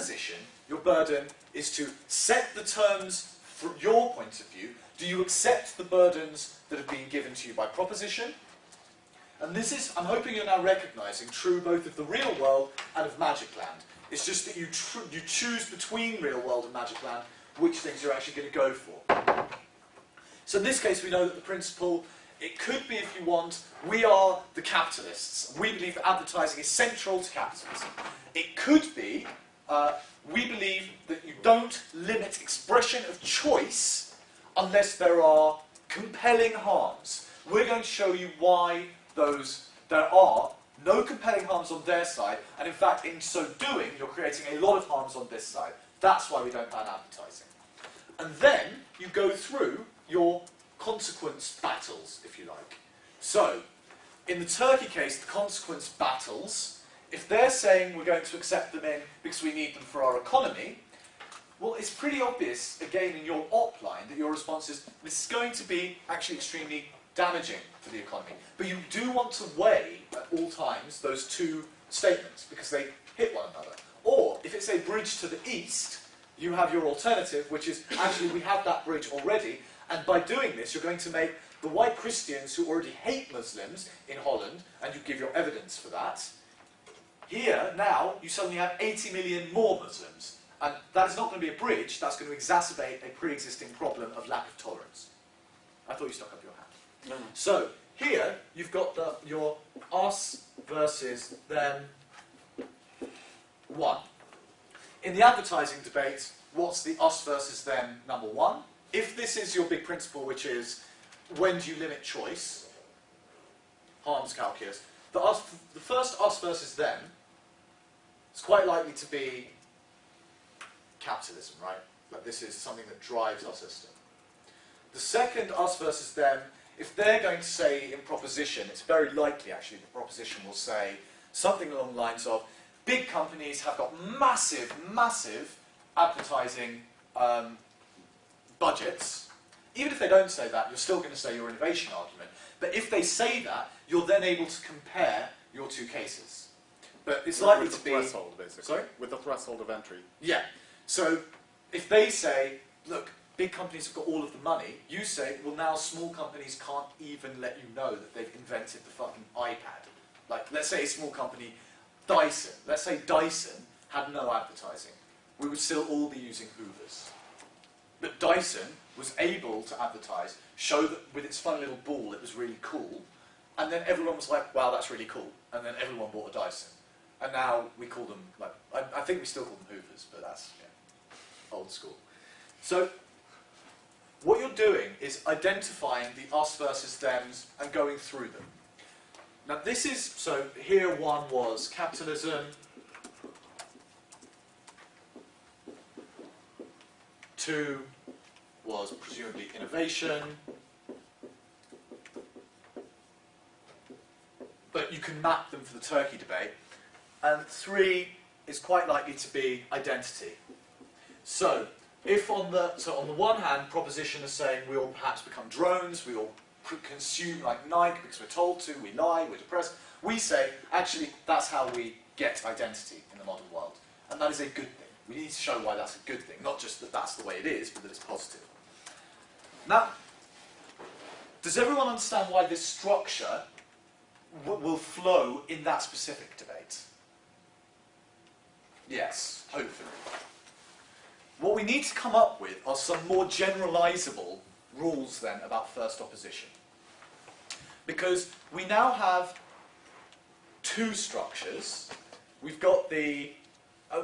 proposition, your burden is to set the terms from your point of view. Do you accept the burdens that have been given to you by proposition? And this is, I'm hoping you're now recognising, true both of the real world and of Magic Land. It's just that you choose between real world and Magic Land which things you're actually going to go for. So in this case, we know that the principle, it could be, if you want, we are the capitalists. We believe that advertising is central to capitalism. It could be, we believe that you don't limit expression of choice unless there are compelling harms. We're going to show you why there are no compelling harms on their side, and in fact, in so doing, you're creating a lot of harms on this side. That's why we don't ban advertising. And then you go through your consequence battles, if you like. So, in the Turkey case, the consequence battles, if they're saying we're going to accept them in because we need them for our economy, well, it's pretty obvious, again, in your op line, that your response is, this is going to be actually extremely damaging for the economy. But you do want to weigh, at all times, those two statements, because they hit one another. Or, if it's a bridge to the east, you have your alternative, which is, actually, we have that bridge already, and by doing this, you're going to make the white Christians who already hate Muslims in Holland, and you give your evidence for that. Here, now, you suddenly have 80 million more Muslims. And that is not going to be a bridge, that's going to exacerbate a pre-existing problem of lack of tolerance. I thought you stuck up your hand. No. So, here, you've got your us versus them one. In the advertising debate, what's the us versus them number one? If this is your big principle, which is, when do you limit choice? Harms calculus. The first us versus them is quite likely to be capitalism, right? Like, this is something that drives our system. The second us versus them, if they're going to say in proposition, it's very likely actually the proposition will say something along the lines of, big companies have got massive, massive advertising budgets. Even if they don't say that, you're still going to say your innovation argument. But if they say that, you're then able to compare your two cases. But it's likely to be... With the threshold, basically. Sorry? With the threshold of entry. Yeah. So if they say, look, big companies have got all of the money, you say, well, now small companies can't even let you know that they've invented the fucking iPad. Like, let's say a small company, Dyson. Let's say Dyson had no advertising. We would still all be using Hoovers. But Dyson was able to advertise, show that with its fun little ball it was really cool, and then everyone was like, wow, that's really cool. And then everyone bought a Dyson. And now we call them, like, I think we still call them Hoovers, but that's old school. So, what you're doing is identifying the us versus thems and going through them. Now this is, so here one was capitalism, two was presumably innovation, but you can map them for the Turkey debate, and three is quite likely to be identity. So, if on the one hand, proposition is saying we all perhaps become drones, we all consume like Nike because we're told to, we lie, we're depressed, we say, actually, that's how we get identity in the modern world. And that is a good thing. We need to show why that's a good thing, not just that that's the way it is, but that it's positive. Now, does everyone understand why this structure will flow in that specific debate? Yes, hopefully. What we need to come up with are some more generalizable rules then about first opposition. Because we now have two structures. We've got the,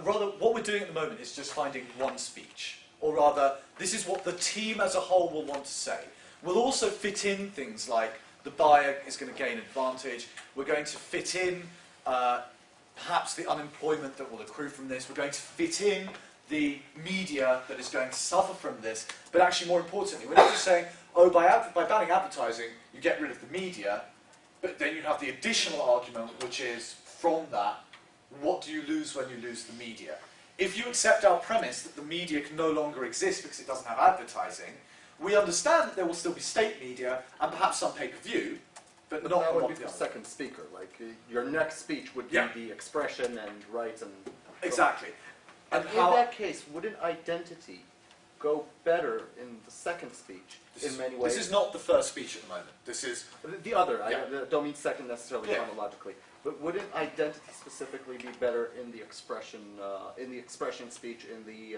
rather what we're doing at the moment is just finding one speech. Or rather, this is what the team as a whole will want to say. We'll also fit in things like the buyer is going to gain advantage. We're going to fit in perhaps the unemployment that will accrue from this. We're going to fit in the media that is going to suffer from this. But actually, more importantly, we're not just saying, oh, by banning advertising, you get rid of the media. But then you have the additional argument, which is, from that, what do you lose when you lose the media? If you accept our premise that the media can no longer exist because it doesn't have advertising, we understand that there will still be state media and perhaps some pay-per-view, but not that would what be the second speaker. Like your next speech would be the expression and rights and exactly. And in how that case, wouldn't identity go better in the second speech in many ways? This is not the first speech at the moment. This is The other. Yeah. I don't mean second necessarily Yeah. chronologically, but wouldn't identity specifically be better in the expression speech, in the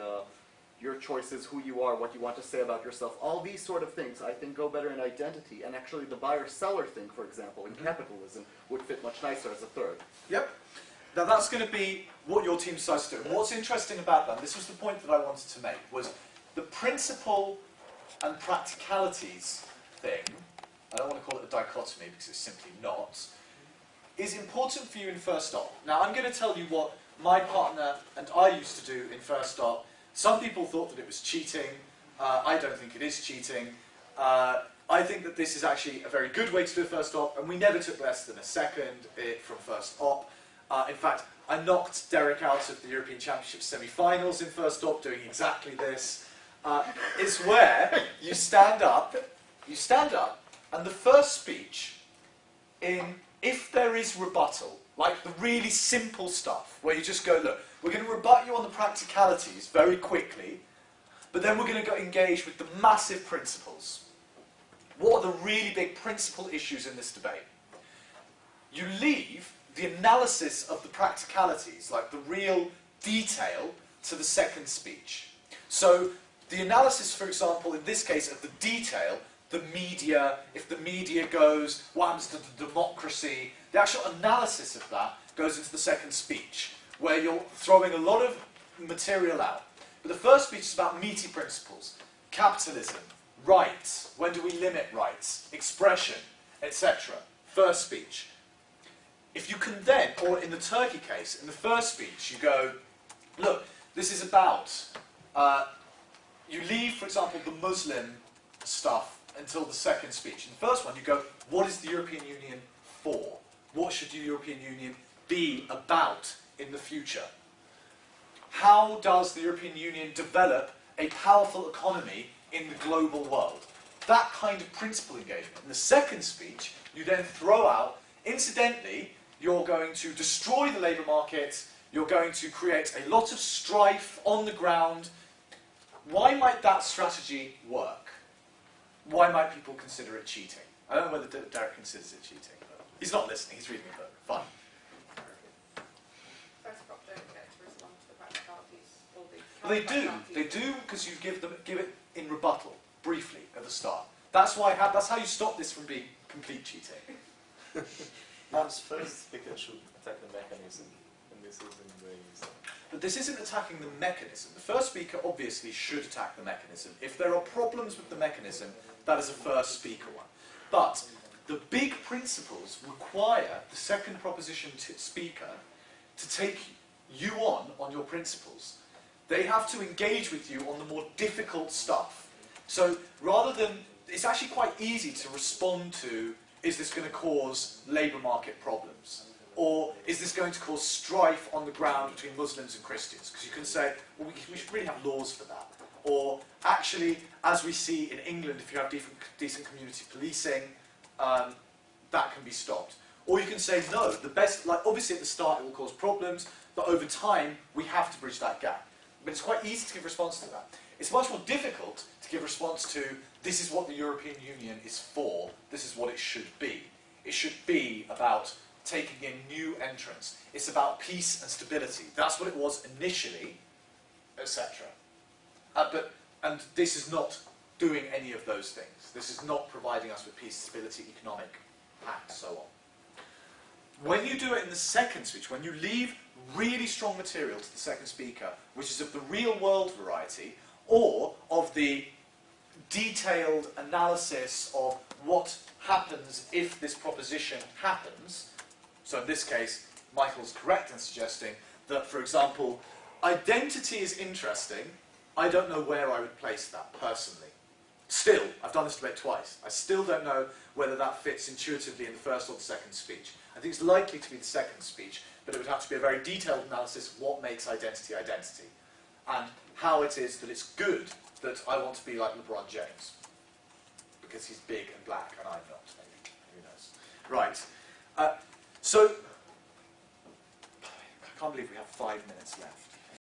your choices, who you are, what you want to say about yourself, all these sort of things, I think, go better in identity. And actually, the buyer-seller thing, for example, in capitalism, would fit much nicer as a third. Yep. Now that's going to be what your team decides to do. And what's interesting about that, and this was the point that I wanted to make, was the principle and practicalities thing, I don't want to call it a dichotomy because it's simply not, is important for you in First Op. Now I'm going to tell you what my partner and I used to do in First Op. Some people thought that it was cheating. I don't think it is cheating. I think that this is actually a very good way to do a First Op, and we never took less than a second from First Op. In fact, I knocked Derek out of the European Championship semi-finals in First Op doing exactly this. It's where you stand up, and the first speech, if there is rebuttal, like the really simple stuff, where you just go, look, we're going to rebut you on the practicalities very quickly, but then we're going to go engage with the massive principles. What are the really big principal issues in this debate? You leave the analysis of the practicalities, like the real detail, to the second speech. So the analysis, for example, in this case, of the detail, the media, if the media goes, what happens to the democracy, the actual analysis of that goes into the second speech, where you're throwing a lot of material out. But the first speech is about meaty principles. Capitalism, rights, when do we limit rights, expression, etc. First speech. If you can then, or in the Turkey case, in the first speech, you go, look, this is about, you leave, for example, the Muslim stuff until the second speech. In the first one, you go, what is the European Union for? What should the European Union be about in the future? How does the European Union develop a powerful economy in the global world? That kind of principle engagement. In the second speech, you then throw out, incidentally, you're going to destroy the labour market, you're going to create a lot of strife on the ground. Why might that strategy work? Why might people consider it cheating? I don't know whether Derek considers it cheating. But he's not listening, he's reading the book. Fine. First prop don't get to respond to the practicalities or the Well, they do because you give it in rebuttal, briefly, at the start. That's how you stop this from being complete cheating. First speaker should attack the mechanism, and this isn't the way you say. But this isn't attacking the mechanism. The first speaker obviously should attack the mechanism. If there are problems with the mechanism, that is a first speaker one. But the big principles require the second proposition speaker to take you on your principles. They have to engage with you on the more difficult stuff. So rather than, it's actually quite easy to respond to, is this going to cause labour market problems? Or is this going to cause strife on the ground between Muslims and Christians? Because you can say, well, we should really have laws for that. Or actually, as we see in England, if you have decent community policing, that can be stopped. Or you can say, no, the best, like obviously at the start it will cause problems, but over time we have to bridge that gap. But it's quite easy to give response to that. It's much more difficult to give response to, this is what the European Union is for, this is what it should be. It should be about taking in new entrants. It's about peace and stability. That's what it was initially, etc. And this is not doing any of those things. This is not providing us with peace, stability, economic, and so on. When you do it in the second speech, when you leave really strong material to the second speaker, which is of the real world variety, or of the detailed analysis of what happens if this proposition happens, so in this case, Michael's correct in suggesting that, for example, identity is interesting. I don't know where I would place that, personally. Still, I've done this debate twice. I still don't know whether that fits intuitively in the first or the second speech. I think it's likely to be the second speech, but it would have to be a very detailed analysis of what makes identity identity, and how it is that it's good that I want to be like LeBron James, because he's big and black and I'm not, maybe. Who knows? Right. So, I can't believe we have 5 minutes left.